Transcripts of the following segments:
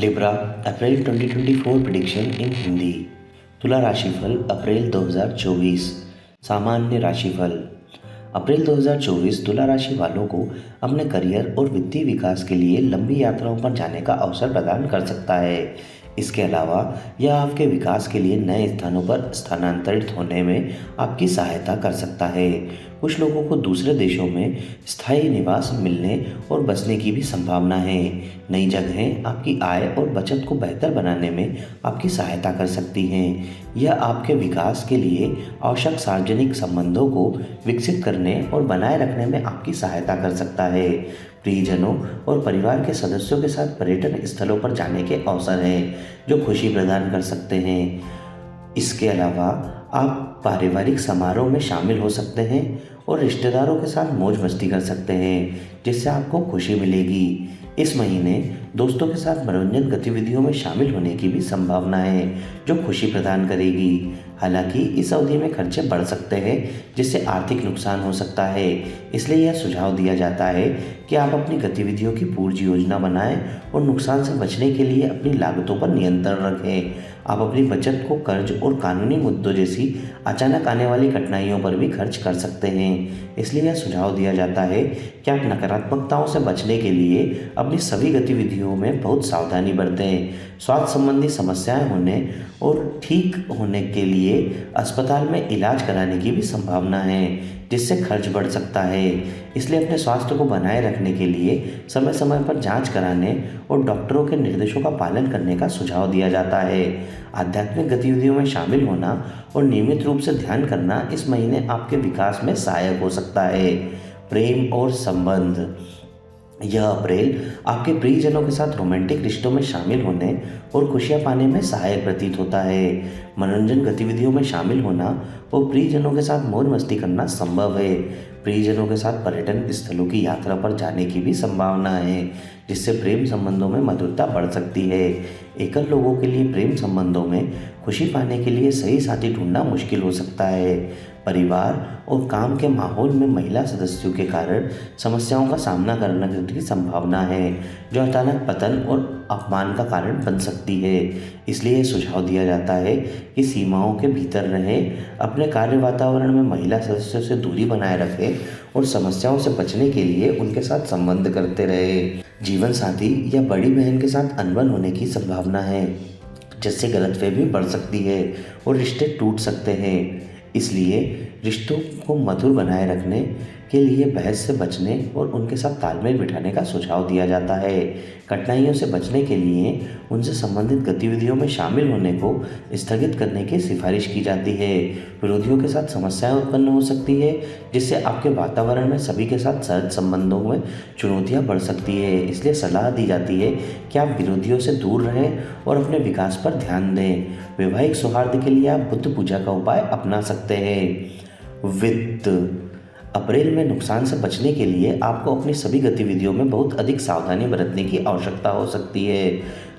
Libra अप्रैल 2024 prediction इन हिंदी। तुला राशिफल अप्रैल 2024। सामान्य राशिफल। अप्रैल 2024 तुला राशि वालों को अपने करियर और वित्तीय विकास के लिए लंबी यात्राओं पर जाने का अवसर प्रदान कर सकता है। इसके अलावा यह आपके विकास के लिए नए स्थानों पर स्थानांतरित होने में आपकी सहायता कर सकता है। कुछ लोगों को दूसरे देशों में स्थायी निवास मिलने और बसने की भी संभावना है। नई जगहें आपकी आय और बचत को बेहतर बनाने में आपकी सहायता कर सकती हैं। यह आपके विकास के लिए आवश्यक सार्वजनिक संबंधों को विकसित करने और बनाए रखने में आपकी सहायता कर सकता है। प्रियजनों और परिवार के सदस्यों के साथ पर्यटन स्थलों पर जाने के अवसर हैं जो खुशी प्रदान कर सकते हैं। इसके अलावा आप पारिवारिक समारोह में शामिल हो सकते हैं और रिश्तेदारों के साथ मौज मस्ती कर सकते हैं जिससे आपको खुशी मिलेगी। इस महीने दोस्तों के साथ मनोरंजन गतिविधियों में शामिल होने की भी संभावना है जो खुशी प्रदान करेगी। हालांकि इस अवधि में खर्चे बढ़ सकते हैं जिससे आर्थिक नुकसान हो सकता है, इसलिए यह सुझाव दिया जाता है कि आप अपनी गतिविधियों की पूर्व योजना बनाएं और नुकसान से बचने के लिए अपनी लागतों पर नियंत्रण रखें। आप अपनी बचत को कर्ज और कानूनी मुद्दों जैसी अचानक आने वाली कठिनाइयों पर भी खर्च कर सकते हैं, इसलिए यह सुझाव दिया जाता है कि आप नकारात्मकताओं से बचने के लिए अपनी सभी गतिविधियों में बहुत सावधानी बरतें। स्वास्थ्य संबंधी समस्याएं होने और ठीक होने के लिए अस्पताल में इलाज कराने की भी संभावना है जिससे खर्च बढ़ सकता है, इसलिए अपने स्वास्थ्य को बनाए रखने के लिए समय समय पर जांच कराने और डॉक्टरों के निर्देशों का पालन करने का सुझाव दिया जाता है। आध्यात्मिक गतिविधियों में शामिल होना और नियमित रूप से ध्यान करना इस महीने आपके विकास में सहायक हो सकता है। प्रेम और संबंध। यह अप्रैल आपके प्रियजनों के साथ रोमांटिक रिश्तों में शामिल होने और खुशियां पाने में सहायक प्रतीत होता है। मनोरंजन गतिविधियों में शामिल होना और प्रियजनों के साथ मौज मस्ती करना संभव है। प्रियजनों के साथ पर्यटन स्थलों की यात्रा पर जाने की भी संभावना है जिससे प्रेम संबंधों में मधुरता बढ़ सकती है। एकल लोगों के लिए प्रेम संबंधों में खुशी पाने के लिए सही साथी ढूंढना मुश्किल हो सकता है। परिवार और काम के माहौल में महिला सदस्यों के कारण समस्याओं का सामना करने की संभावना है जो अचानक पतन और अपमान का कारण बन सकती है, इसलिए सुझाव दिया जाता है कि सीमाओं के भीतर रहें, अपने कार्य वातावरण में महिला सदस्यों से दूरी बनाए रखें और समस्याओं से बचने के लिए उनके साथ संबंध करते रहें। जीवन साथी या बड़ी बहन के साथ अनबन होने की संभावना है जिससे गलतफहमी बढ़ सकती है और रिश्ते टूट सकते हैं, इसलिए रिश्तों को मधुर बनाए रखने के लिए बहस से बचने और उनके साथ तालमेल बिठाने का सुझाव दिया जाता है। कठिनाइयों से बचने के लिए उनसे संबंधित गतिविधियों में शामिल होने को स्थगित करने की सिफारिश की जाती है। विरोधियों के साथ समस्याएं उत्पन्न हो सकती है जिससे आपके वातावरण में सभी के साथ सहज संबंधों में चुनौतियां बढ़ सकती है, इसलिए सलाह दी जाती है कि आप विरोधियों से दूर रहें और अपने विकास पर ध्यान दें। वैवाहिक सौहार्द के लिए आप बुद्ध पूजा का उपाय अपना सकते हैं। वित्त। अप्रैल में नुकसान से बचने के लिए आपको अपनी सभी गतिविधियों में बहुत अधिक सावधानी बरतने की आवश्यकता हो सकती है।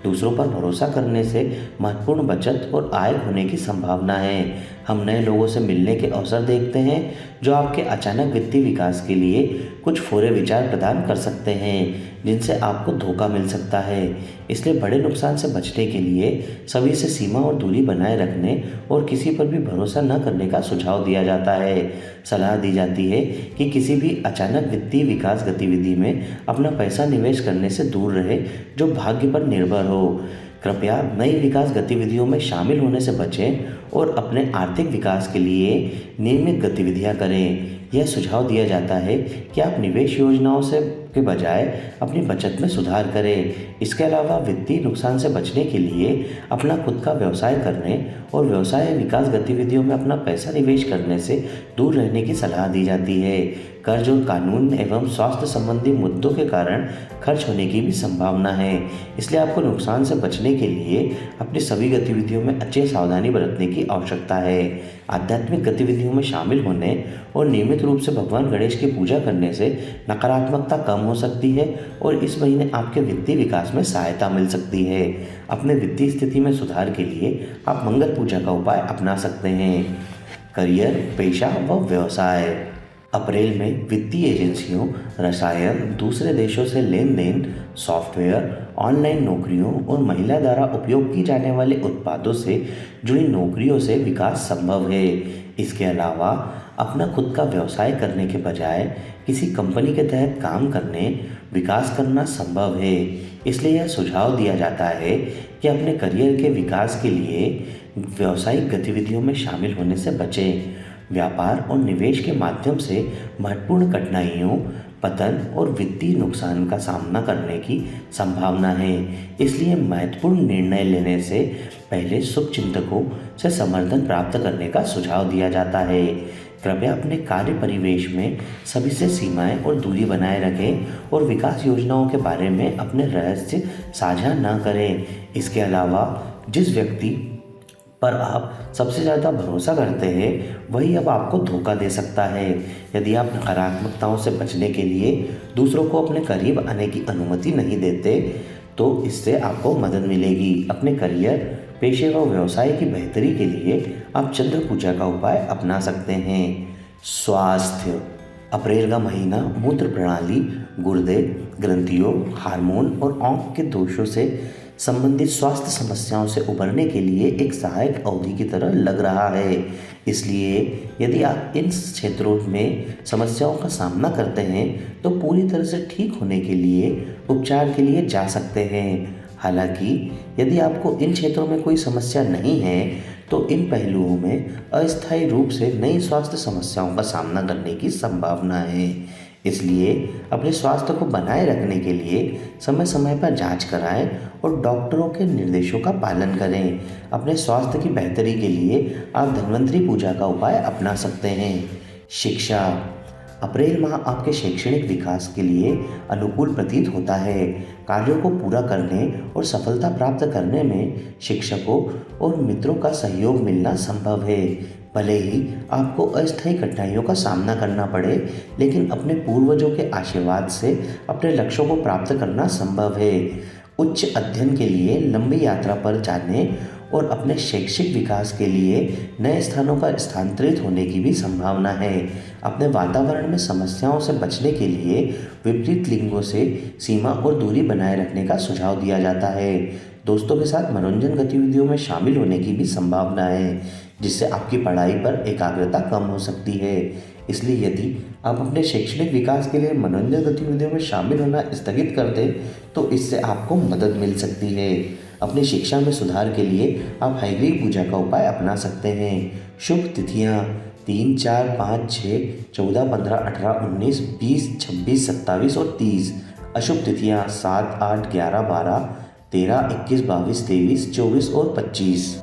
दूसरों पर भरोसा करने से महत्वपूर्ण बचत और आय होने की संभावना है। हम नए लोगों से मिलने के अवसर देखते हैं जो आपके अचानक वित्तीय विकास के लिए कुछ फोरे विचार प्रदान कर सकते हैं जिनसे आपको धोखा मिल सकता है, इसलिए बड़े नुकसान से बचने के लिए सभी से सीमा और दूरी बनाए रखने और किसी पर भी भरोसा न करने का सुझाव दिया जाता है। सलाह दी जाती है कि किसी भी अचानक वित्तीय विकास गतिविधि में अपना पैसा निवेश करने से दूर रहे जो भाग्य पर निर्भर हो। कृपया नई विकास गतिविधियों में शामिल होने से बचें और अपने आर्थिक विकास के लिए नियमित गतिविधियां करें। यह सुझाव दिया जाता है कि आप निवेश योजनाओं से के बजाय अपनी बचत में सुधार करें। इसके अलावा वित्तीय नुकसान से बचने के लिए अपना खुद का व्यवसाय करने और व्यवसाय विकास गतिविधियों में अपना पैसा निवेश करने से दूर रहने की सलाह दी जाती है। कर्ज और कानून एवं स्वास्थ्य संबंधी मुद्दों के कारण खर्च होने की भी संभावना है, इसलिए आपको नुकसान से बचने के लिए अपनी सभी गतिविधियों में अच्छी सावधानी बरतने की आवश्यकता है। आध्यात्मिक गतिविधियों में शामिल होने और नियमित रूप से भगवान गणेश की पूजा करने से नकारात्मकता कम हो सकती है और इस महीने आपके वित्तीय विकास में सहायता मिल सकती है। अपने वित्तीय स्थिति में सुधार के लिए आप मंगल पूजा का उपाय अपना सकते हैं। करियर, पेशा व व्यवसाय। अप्रैल में वित्तीय एजेंसियों, रसायन, दूसरे देशों से लेन देन, सॉफ्टवेयर, ऑनलाइन नौकरियों और महिला द्वारा उपयोग की जाने वाले उत्पादों से जुड़ी नौकरियों से विकास संभव है। इसके अलावा अपना खुद का व्यवसाय करने के बजाय किसी कंपनी के तहत काम करने, विकास करना संभव है। इसलिए यह सुझाव दिया जाता है कि अपने करियर के विकास के लिए व्यावसायिक गतिविधियों में शामिल होने से बचें। व्यापार और निवेश के माध्यम से महत्वपूर्ण कठिनाइयों, पतन और वित्तीय नुकसान का सामना करने की संभावना है। इसलिए महत्वपूर्ण निर्णय लेने से पहले शुभचिंतकों से समर्थन प्राप्त करने का सुझाव दिया जाता है। कृपया अपने कार्य परिवेश में सभी से सीमाएं और दूरी बनाए रखें और विकास योजनाओं के बारे में अपने रहस्य साझा न करें। इसके अलावा जिस व्यक्ति पर आप सबसे ज़्यादा भरोसा करते हैं वही अब आपको धोखा दे सकता है। यदि आप नकारात्मकताओं से बचने के लिए दूसरों को अपने करीब आने की अनुमति नहीं देते तो इससे आपको मदद मिलेगी। अपने करियर, पेशे व व्यवसाय की बेहतरी के लिए आप चंद्र पूजा का उपाय अपना सकते हैं। स्वास्थ्य। अप्रैल का महीना मूत्र प्रणाली, गुर्दे, ग्रंथियों, हार्मोन और आंख के दोषों से संबंधित स्वास्थ्य समस्याओं से उबरने के लिए एक सहायक अवधि की तरह लग रहा है। इसलिए यदि आप इन क्षेत्रों में समस्याओं का सामना करते हैं तो पूरी तरह से ठीक होने के लिए उपचार के लिए जा सकते हैं। हालांकि यदि आपको इन क्षेत्रों में कोई समस्या नहीं है तो इन पहलुओं में अस्थायी रूप से नई स्वास्थ्य समस्याओं का सामना करने की संभावना है। इसलिए अपने स्वास्थ्य को बनाए रखने के लिए समय समय पर जांच कराएं और डॉक्टरों के निर्देशों का पालन करें। अपने स्वास्थ्य की बेहतरी के लिए आप धन्वंतरी पूजा का उपाय अपना सकते हैं। शिक्षा। अप्रैल माह आपके शैक्षणिक विकास के लिए अनुकूल प्रतीत होता है। कार्यों को पूरा करने और सफलता प्राप्त करने में शिक्षकों और मित्रों का सहयोग मिलना संभव है। भले ही आपको अस्थायी कठिनाइयों का सामना करना पड़े, लेकिन अपने पूर्वजों के आशीर्वाद से अपने लक्ष्यों को प्राप्त करना संभव है। उच्च अध्ययन के लिए लंबी यात्रा पर जाने और अपने शैक्षिक विकास के लिए नए स्थानों का स्थानांतरित होने की भी संभावना है। अपने वातावरण में समस्याओं से बचने के लिए विपरीत लिंगों से सीमा और दूरी बनाए रखने का सुझाव दिया जाता है। दोस्तों के साथ मनोरंजन गतिविधियों में शामिल होने की भी संभावना है, जिससे आपकी पढ़ाई पर एकाग्रता कम हो सकती है। इसलिए यदि आप अपने शैक्षणिक विकास के लिए मनोरंजन गतिविधियों में शामिल होना स्थगित कर दें तो इससे आपको मदद मिल सकती है। अपनी शिक्षा में सुधार के लिए आप हयग्रीव पूजा का उपाय अपना सकते हैं। शुभ तिथियाँ 3, 4, 5, 6, 14, 15, 18, 19, 20, 26, 27 और 30। अशुभ तिथियाँ 7, 8, 11, 12, 13, 21, 22, 23, 24 और 25।